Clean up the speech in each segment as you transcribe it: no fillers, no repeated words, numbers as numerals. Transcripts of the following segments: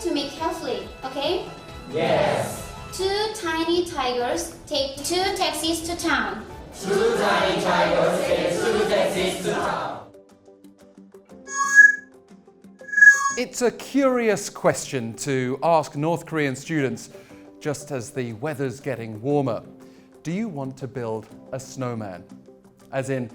to me carefully, okay? Yes. Two tiny tigers take two taxis to town. Two tiny tigers take two taxis to town. It's a curious question to ask North Korean students just as the weather's getting warmer. Do you want to build a snowman? As in,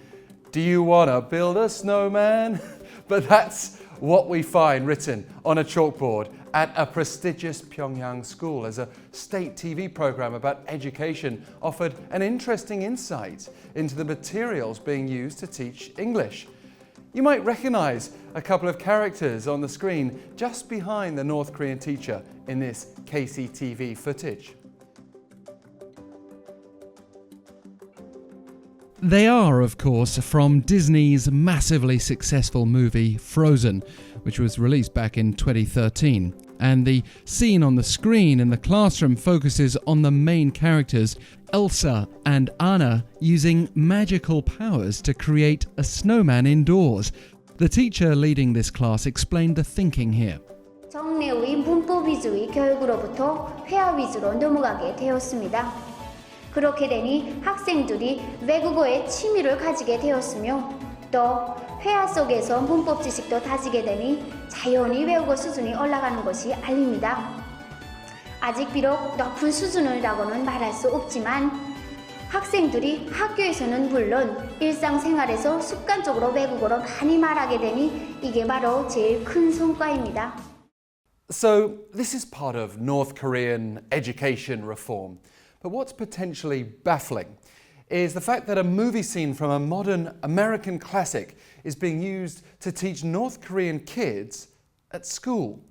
do you want to build a snowman? But that's what we find written on a chalkboard at a prestigious Pyongyang school as a state TV program about education offered an interesting insight into the materials being used to teach English. You might recognize a couple of characters on the screen just behind the North Korean teacher in this KCTV footage. They are, of course, from Disney's massively successful movie Frozen, which was released back in 2013. And the scene on the screen in the classroom focuses on the main characters, Elsa and Anna, using magical powers to create a snowman indoors. The teacher leading this class explained the thinking here. 정례의 문법 위주의 교육으로부터 회화 위주로 넘어가게 되었습니다. 그렇게 되니 학생들이 외국어에 취미를 가지게 되었으며 또 회화 속에서 문법 지식도 다지게 되니 자연히 외국어 수준이 올라가는 것이 알립니다. 아직 비록 높은 수준이라고는 말할 수 없지만 학생들이 학교에서는 물론 일상생활에서 습관적으로 외국어로 많이 말하게 되니 이게 바로 제일 큰 성과입니다. So this is part of North Korean education reform. But what's potentially baffling is the fact that a movie scene from a modern American classic is being used to teach North Korean kids at school.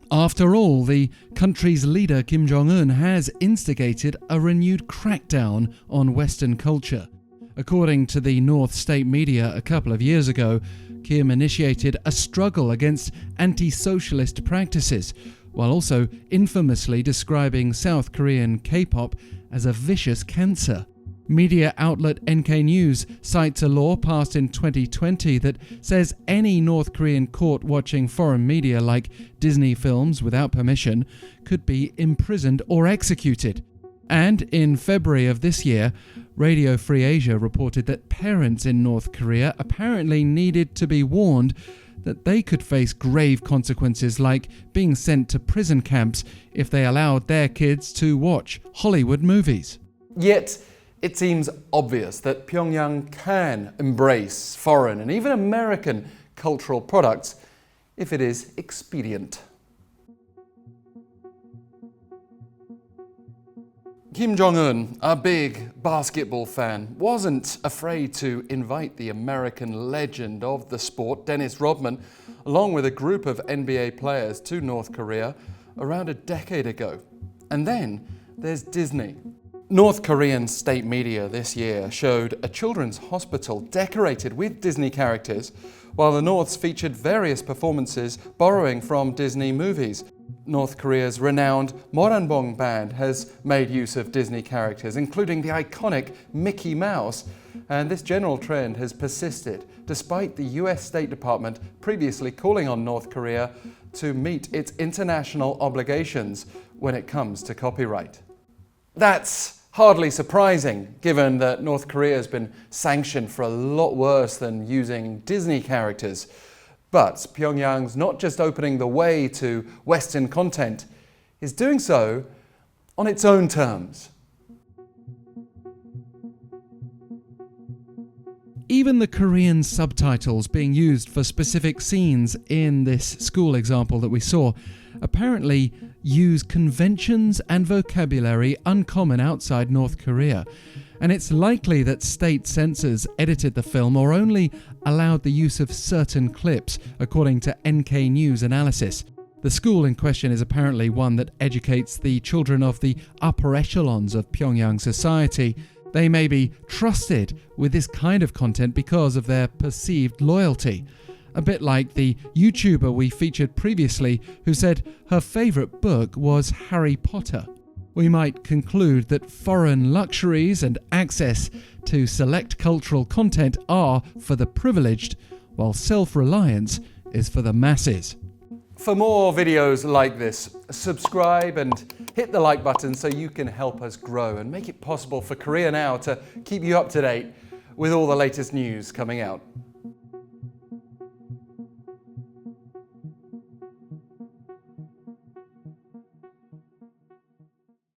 After all, the country's leader Kim Jong-un has instigated a renewed crackdown on Western culture. According to the North State media a couple of years ago, Kim initiated a struggle against anti-socialist practices, while also infamously describing South Korean K-pop as a vicious cancer. Media outlet NK News cites a law passed in 2020 that says any North Korean caught watching foreign media like Disney films without permission could be imprisoned or executed. And in February of this year, Radio Free Asia reported that parents in North Korea apparently needed to be warned that they could face grave consequences like being sent to prison camps if they allowed their kids to watch Hollywood movies. Yet, it seems obvious that Pyongyang can embrace foreign and even American cultural products if it is expedient. Kim Jong-un, a big basketball fan, wasn't afraid to invite the American legend of the sport, Dennis Rodman, along with a group of NBA players to North Korea around a decade ago. And then there's Disney. North Korean state media this year showed a children's hospital decorated with Disney characters, while the North's featured various performances borrowing from Disney movies. North Korea's renowned Moranbong band has made use of Disney characters, including the iconic Mickey Mouse, and this general trend has persisted, despite the US State Department previously calling on North Korea to meet its international obligations when it comes to copyright. That's hardly surprising, given that North Korea has been sanctioned for a lot worse than using Disney characters. But Pyongyang's not just opening the way to Western content, it's doing so on its own terms. Even the Korean subtitles being used for specific scenes in this school example that we saw apparently use conventions and vocabulary uncommon outside North Korea. And it's likely that state censors edited the film or only allowed the use of certain clips, according to NK News analysis. The school in question is apparently one that educates the children of the upper echelons of Pyongyang society. They may be trusted with this kind of content because of their perceived loyalty. A bit like the YouTuber we featured previously who said her favourite book was Harry Potter. We might conclude that foreign luxuries and access to select cultural content are for the privileged, while self-reliance is for the masses. For more videos like this, subscribe and hit the like button so you can help us grow and make it possible for Korea Now to keep you up to date with all the latest news coming out.